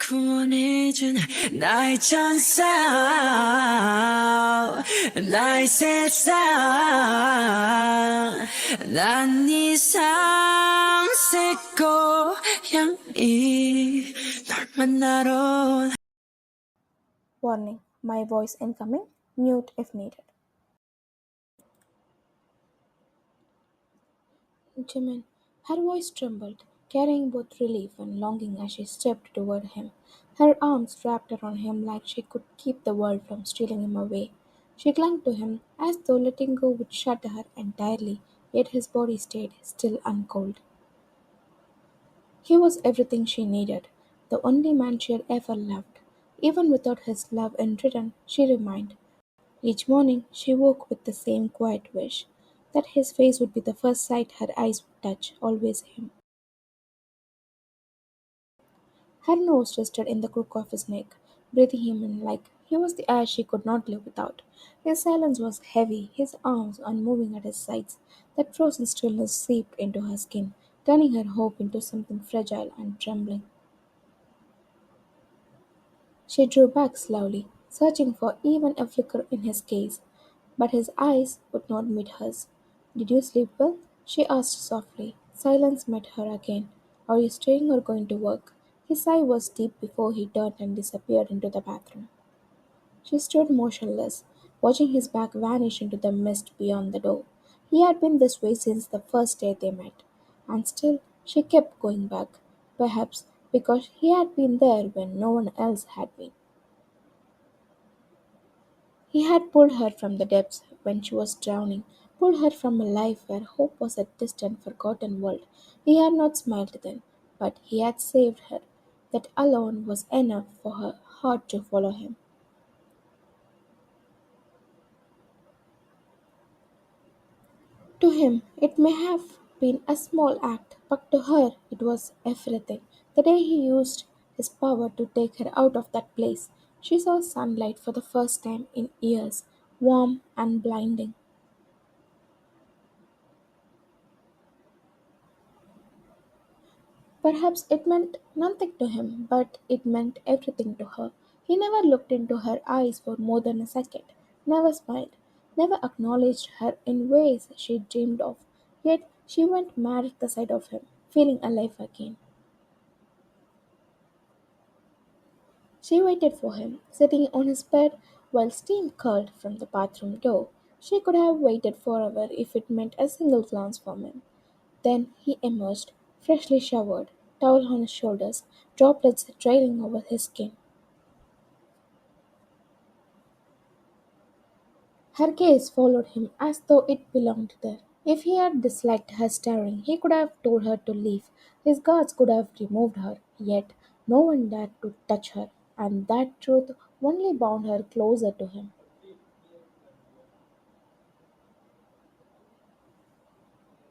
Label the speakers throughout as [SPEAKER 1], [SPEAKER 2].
[SPEAKER 1] 구원해준 나의 천사 나의 세상 난 이상 새 고향이 널 만나러
[SPEAKER 2] Warning, my voice incoming, mute if needed. Jimin, her voice trembled, carrying both relief and longing as she stepped toward him. Her arms wrapped around him like she could keep the world from stealing him away. She clung to him as though letting go would shatter her entirely, yet his body stayed still and cold. He was everything she needed, the only man she had ever loved. Even without his love in return, she remained. Each morning she woke with the same quiet wish that his face would be the first sight her eyes would touch, always him. Her nose rested in the crook of his neck, breathing him in like he was the air she could not live without. His silence was heavy, his arms unmoving at his sides. That frozen stillness seeped into her skin, turning her hope into something fragile and trembling. She drew back slowly, searching for even a flicker in his gaze, but his eyes would not meet hers. "Did you sleep well?" she asked softly. Silence met her again. "Are you staying or going to work?" His sigh was deep before he turned and disappeared into the bathroom. She stood motionless, watching his back vanish into the mist beyond the door. He had been this way since the first day they met, and still she kept going back, perhaps because he had been there when no one else had been. He had pulled her from the depths when she was drowning, pulled her from a life where hope was a distant, forgotten world. He had not smiled then, but he had saved her. That alone was enough for her heart to follow him. To him, it may have been a small act, but to her it was everything. The day he used his power to take her out of that place, she saw sunlight for the first time in years, warm and blinding. Perhaps it meant nothing to him, but it meant everything to her. He never looked into her eyes for more than a second, never smiled, never acknowledged her in ways she dreamed of. Yet she went mad at the sight of him, feeling alive again. She waited for him, sitting on his bed while steam curled from the bathroom door. She could have waited forever if it meant a single glance from him. Then he emerged, freshly showered, towel on his shoulders, droplets trailing over his skin. Her gaze followed him as though it belonged there. If he had disliked her staring, he could have told her to leave. His guards could have removed her, yet no one dared to touch her, and that truth only bound her closer to him.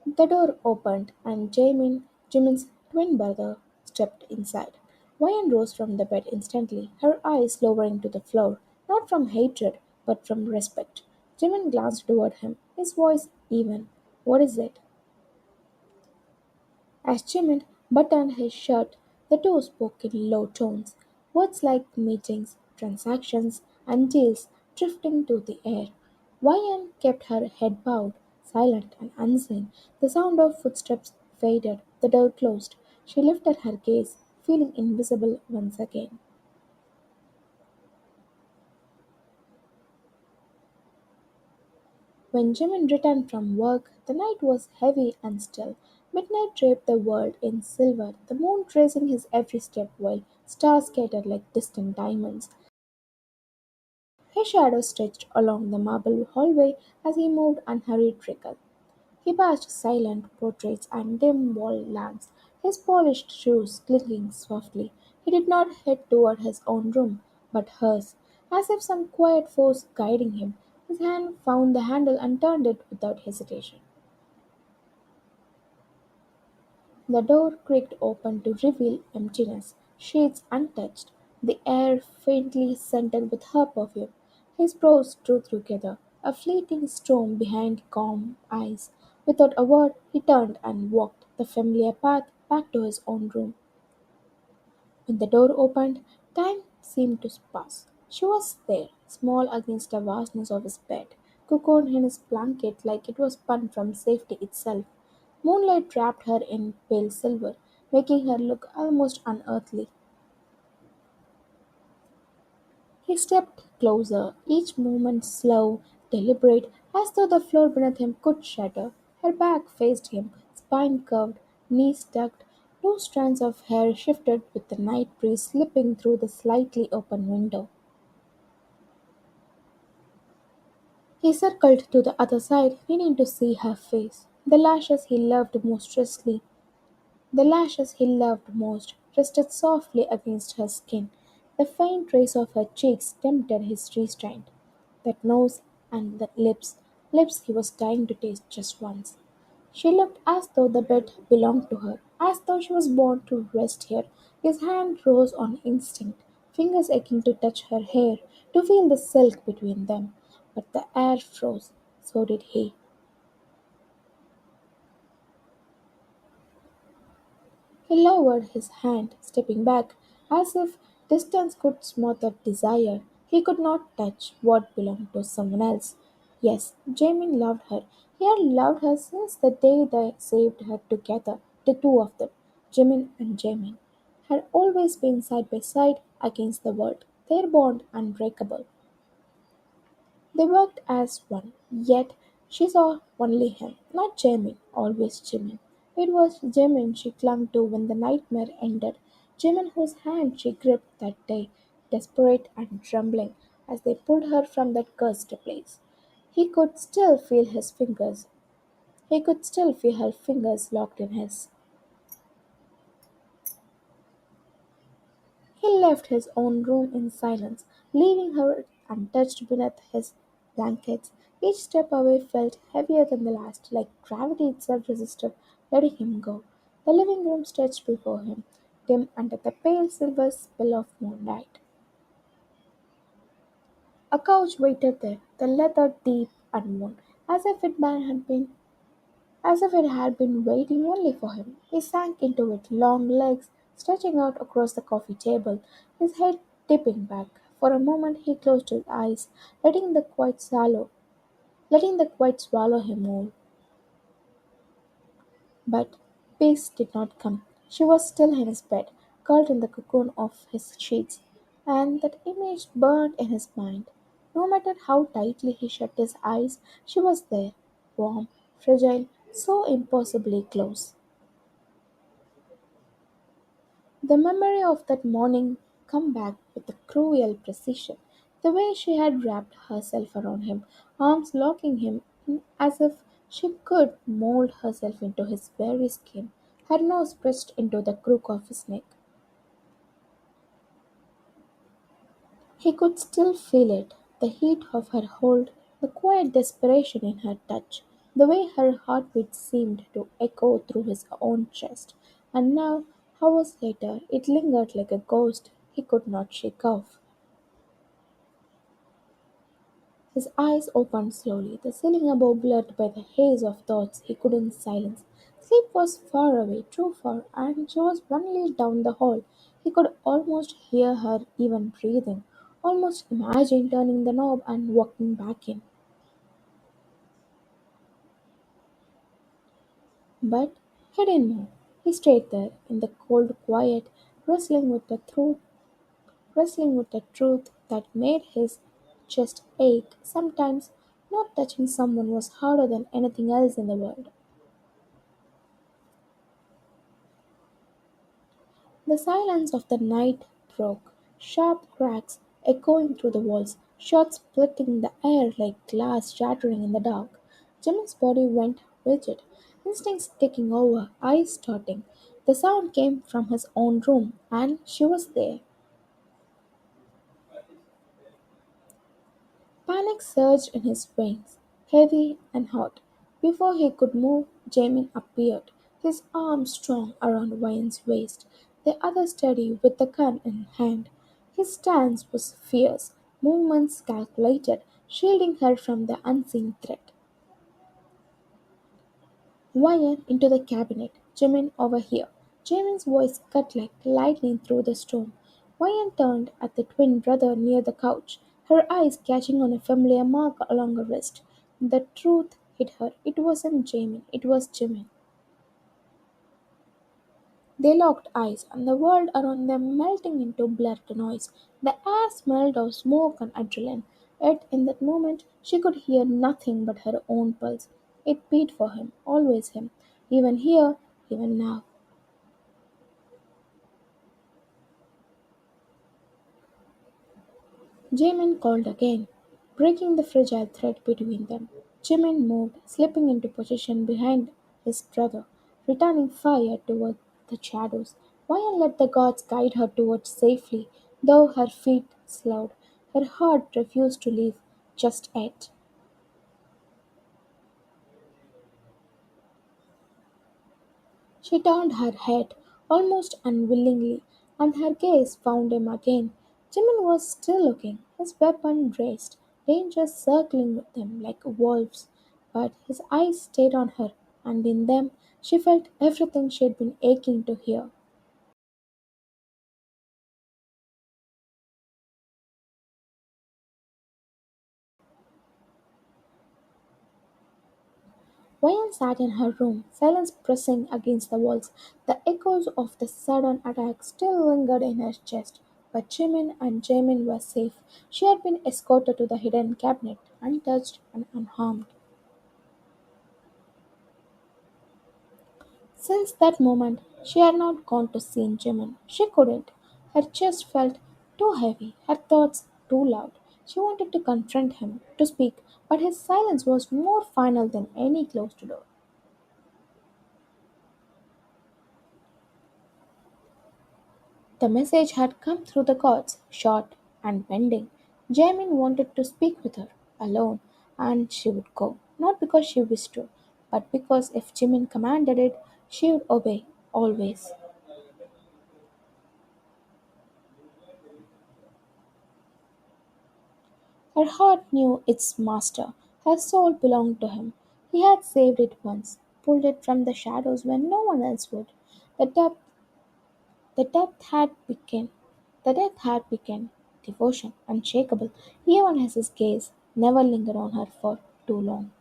[SPEAKER 2] The door opened, and Jimin's twin brother, stepped inside. Wyan rose from the bed instantly, her eyes lowering to the floor, not from hatred, but from respect. Jimin glanced toward him, his voice even. "What is it?" As Jimin buttoned his shirt, the two spoke in low tones, words like meetings, transactions, and deals drifting to the air. Wyan kept her head bowed, silent and unseen. The sound of footsteps faded, the door closed. She lifted her gaze, feeling invisible once again. When Jimin returned from work, the night was heavy and still. Midnight draped the world in silver, the moon tracing his every step while stars scattered like distant diamonds. His shadow stretched along the marble hallway as he moved unhurried trickle. He passed silent portraits and dim wall lamps, his polished shoes clinking softly. He did not head toward his own room, but hers, as if some quiet force guiding him. His hand found the handle and turned it without hesitation. The door creaked open to reveal emptiness, shades untouched, the air faintly scented with her perfume. His brows drew together, a fleeting storm behind calm eyes. Without a word, he turned and walked the familiar path back to his own room. When the door opened, time seemed to pass. She was there, small against the vastness of his bed, cocooned in his blanket like it was spun from safety itself. Moonlight wrapped her in pale silver, making her look almost unearthly. He stepped closer, each movement slow, deliberate, as though the floor beneath him could shatter. Her back faced him, spine curved, knees tucked. Two strands of hair shifted with the night breeze slipping through the slightly open window. He circled to the other side, needing to see her face. The lashes he loved most rested softly against her skin. The faint rays of her cheeks tempted his restraint. That nose and the lips he was dying to taste just once. She looked as though the bed belonged to her, as though she was born to rest here. His hand rose on instinct, fingers aching to touch her hair, to feel the silk between them. But the air froze. So did he. He lowered his hand, stepping back, as if distance could smother desire. He could not touch what belonged to someone else. Yes, Jaemin loved her. He had loved her since the day they saved her together, the two of them, Jimin and Jaemin, had always been side by side against the world, their bond unbreakable. They worked as one, yet she saw only him, not Jamin, always Jimin. It was Jimin she clung to when the nightmare ended, Jimin whose hand she gripped that day, desperate and trembling, as they pulled her from that cursed place. He could still feel his fingers. He could still feel her fingers locked in his. He left his own room in silence, leaving her untouched beneath his blankets. Each step away felt heavier than the last, like gravity itself resisted letting him go. The living room stretched before him, dim under the pale silver spell of moonlight. A couch waited there, the leather deep and worn, as if it had been waiting only for him. He sank into it, long legs stretching out across the coffee table, his head tipping back. For a moment he closed his eyes, letting the quiet swallow him whole. But peace did not come. She was still in his bed, curled in the cocoon of his sheets, and that image burned in his mind. No matter how tightly he shut his eyes, she was there, warm, fragile, so impossibly close. The memory of that morning came back with a cruel precision. The way she had wrapped herself around him, arms locking him in as if she could mold herself into his very skin, her nose pressed into the crook of his neck. He could still feel it, the heat of her hold, the quiet desperation in her touch, the way her heartbeat seemed to echo through his own chest. And now, hours later, it lingered like a ghost he could not shake off. His eyes opened slowly, the ceiling above blurred by the haze of thoughts he couldn't silence. Sleep was far away, too far, and she was only down the hall. He could almost hear her even breathing, almost imagine turning the knob and walking back in. But he didn't move. He stayed there in the cold quiet, wrestling with the truth, wrestling with the truth that made his chest ache. Sometimes not touching someone was harder than anything else in the world. The silence of the night broke, sharp cracks echoing through the walls, shots splitting the air like glass shattering in the dark. Jimmy's body went rigid, instincts taking over, eyes starting. The sound came from his own room, and she was there. Panic surged in his veins, heavy and hot. Before he could move, Jamin appeared, his arm strong around Ryan's waist, the other steady with the gun in hand. His stance was fierce, movements calculated, shielding her from the unseen threat. Wyan into the cabinet, Jimin over here. Jaemin's voice cut like lightning through the storm. Ryan turned at the twin brother near the couch, her eyes catching on a familiar mark along her wrist. The truth hit her. It wasn't Jaemin, it was Jimin. They locked eyes, and the world around them melting into blurred noise. The air smelled of smoke and adrenaline. Yet in that moment she could hear nothing but her own pulse. It beat for him, always him, even here, even now. Jaemin called again, breaking the fragile thread between them. Jimin moved, slipping into position behind his brother, returning fire toward the shadows. Mayan let the gods guide her towards safely, though her feet slowed. Her heart refused to leave just yet. She turned her head, almost unwillingly, and her gaze found him again. Jimin was still looking, his weapon raised, danger circling with him like wolves. But his eyes stayed on her, and in them she felt everything she had been aching to hear. Wayan sat in her room, silence pressing against the walls. The echoes of the sudden attack still lingered in her chest. But Jimin and Jaemin were safe. She had been escorted to the hidden cabinet, untouched and unharmed. Since that moment, she had not gone to see Jimin. She couldn't. Her chest felt too heavy, her thoughts too loud. She wanted to confront him, to speak, but his silence was more final than any closed door. The message had come through the gods, short and bending. Jaemin wanted to speak with her, alone, and she would go. Not because she wished to, but because if Jimin commanded it, she would obey, always. Her heart knew its master. Her soul belonged to him. He had saved it once, pulled it from the shadows when no one else would. The depth, the depth had begun. The depth had begun. Devotion, unshakable, even as his gaze never lingered on her for too long.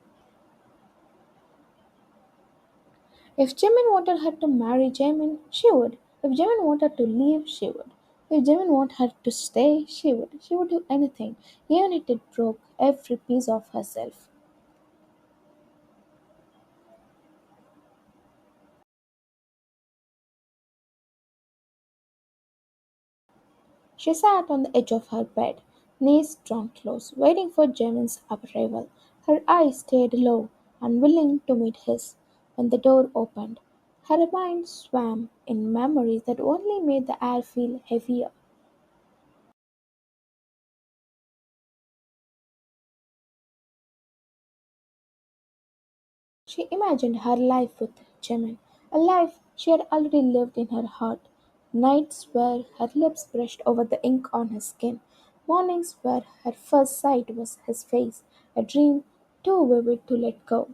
[SPEAKER 2] If Jimin wanted her to marry Jaemin, she would. If Jimin wanted to leave, she would. If Jimin wanted her to stay, she would. She would do anything, even if it broke every piece of herself. She sat on the edge of her bed, knees drawn close, waiting for Jaemin's arrival. Her eyes stayed low, unwilling to meet his. When the door opened, her mind swam in memories that only made the air feel heavier. She imagined her life with Jaemin, a life she had already lived in her heart. Nights where her lips brushed over the ink on his skin, mornings where her first sight was his face, a dream too vivid to let go.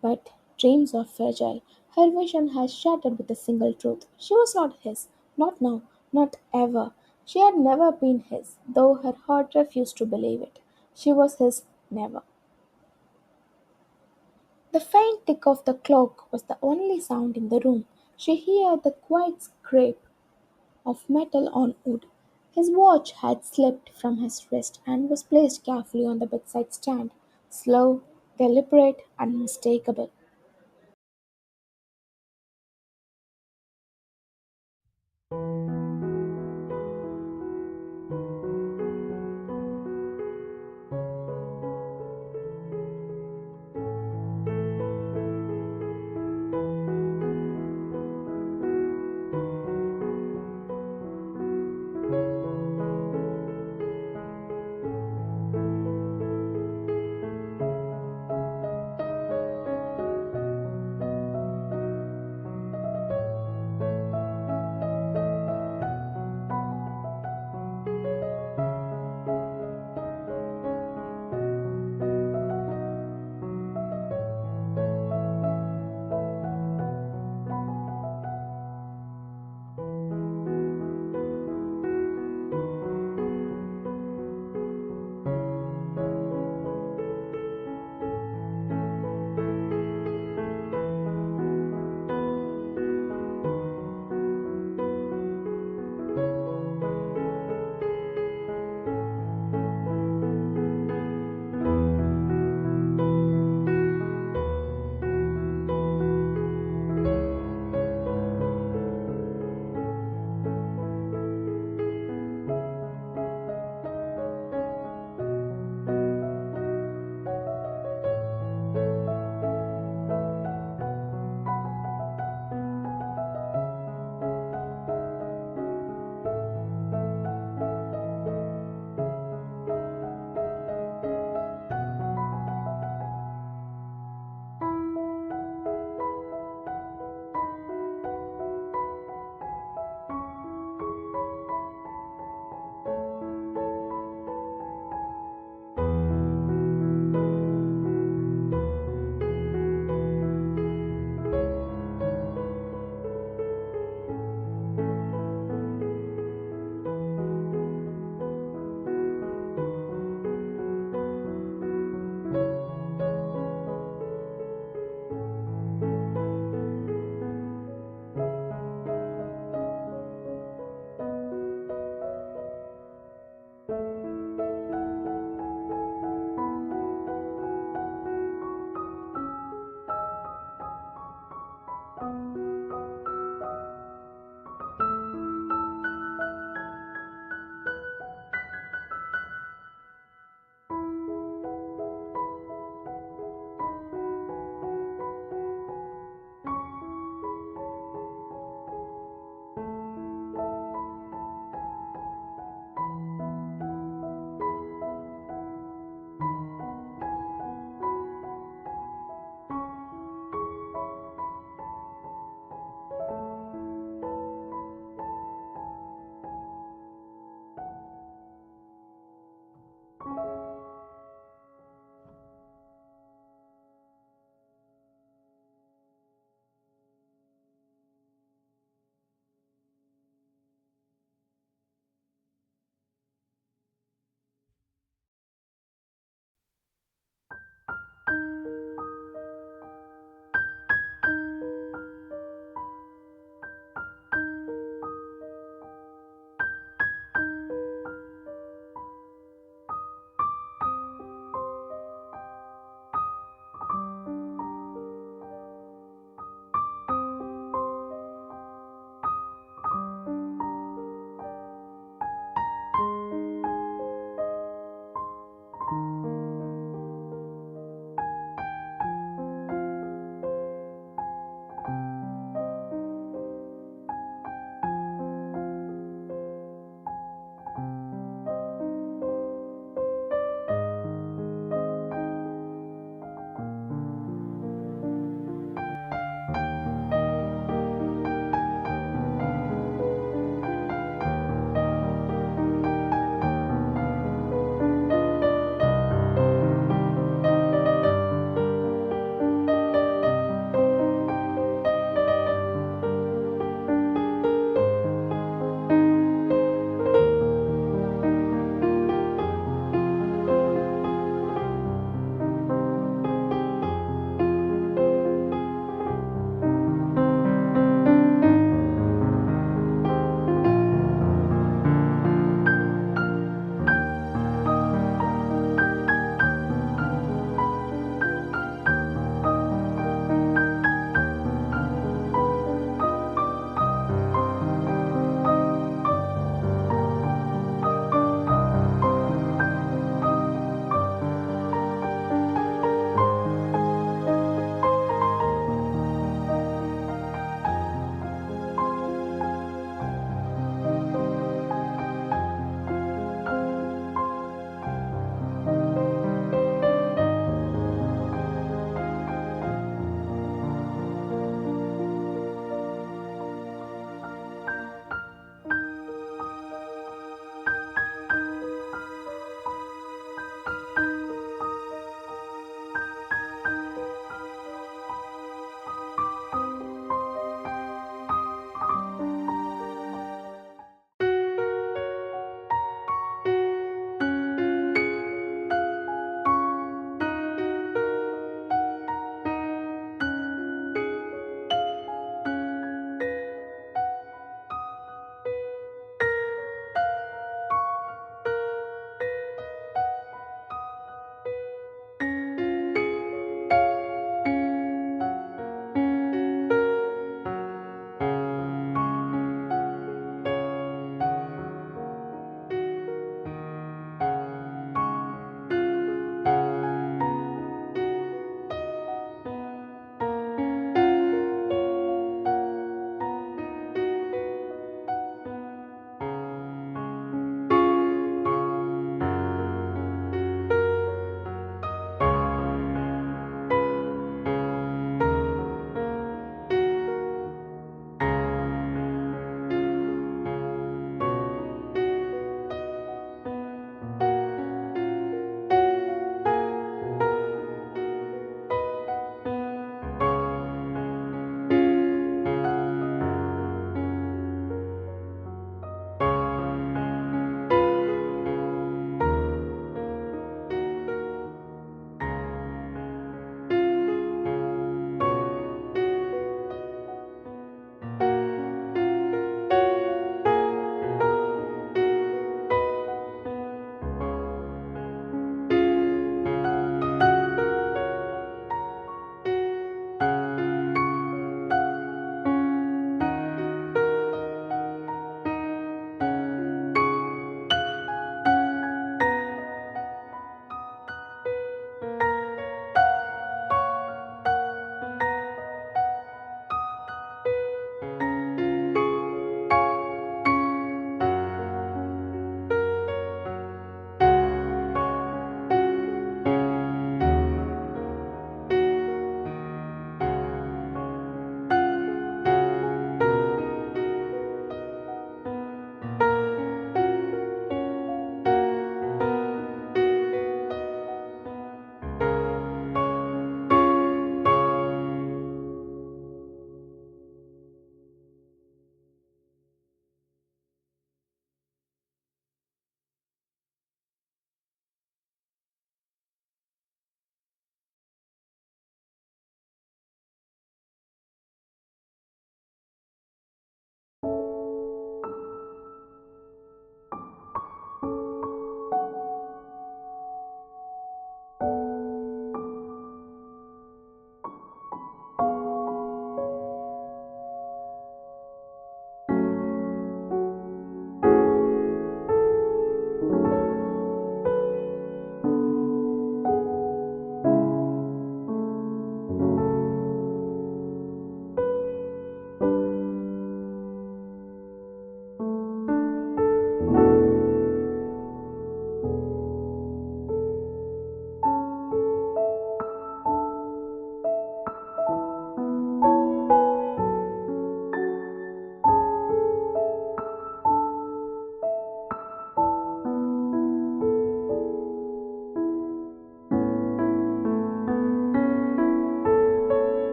[SPEAKER 2] But dreams are fragile. Her vision has shattered with a single truth. She was not his, not now, not ever. She had never been his, though her heart refused to believe it. She was his never. The faint tick of the clock was the only sound in the room. She heard the quiet scrape of metal on wood. His watch had slipped from his wrist and was placed carefully on the bedside stand, slow, deliberate, unmistakable.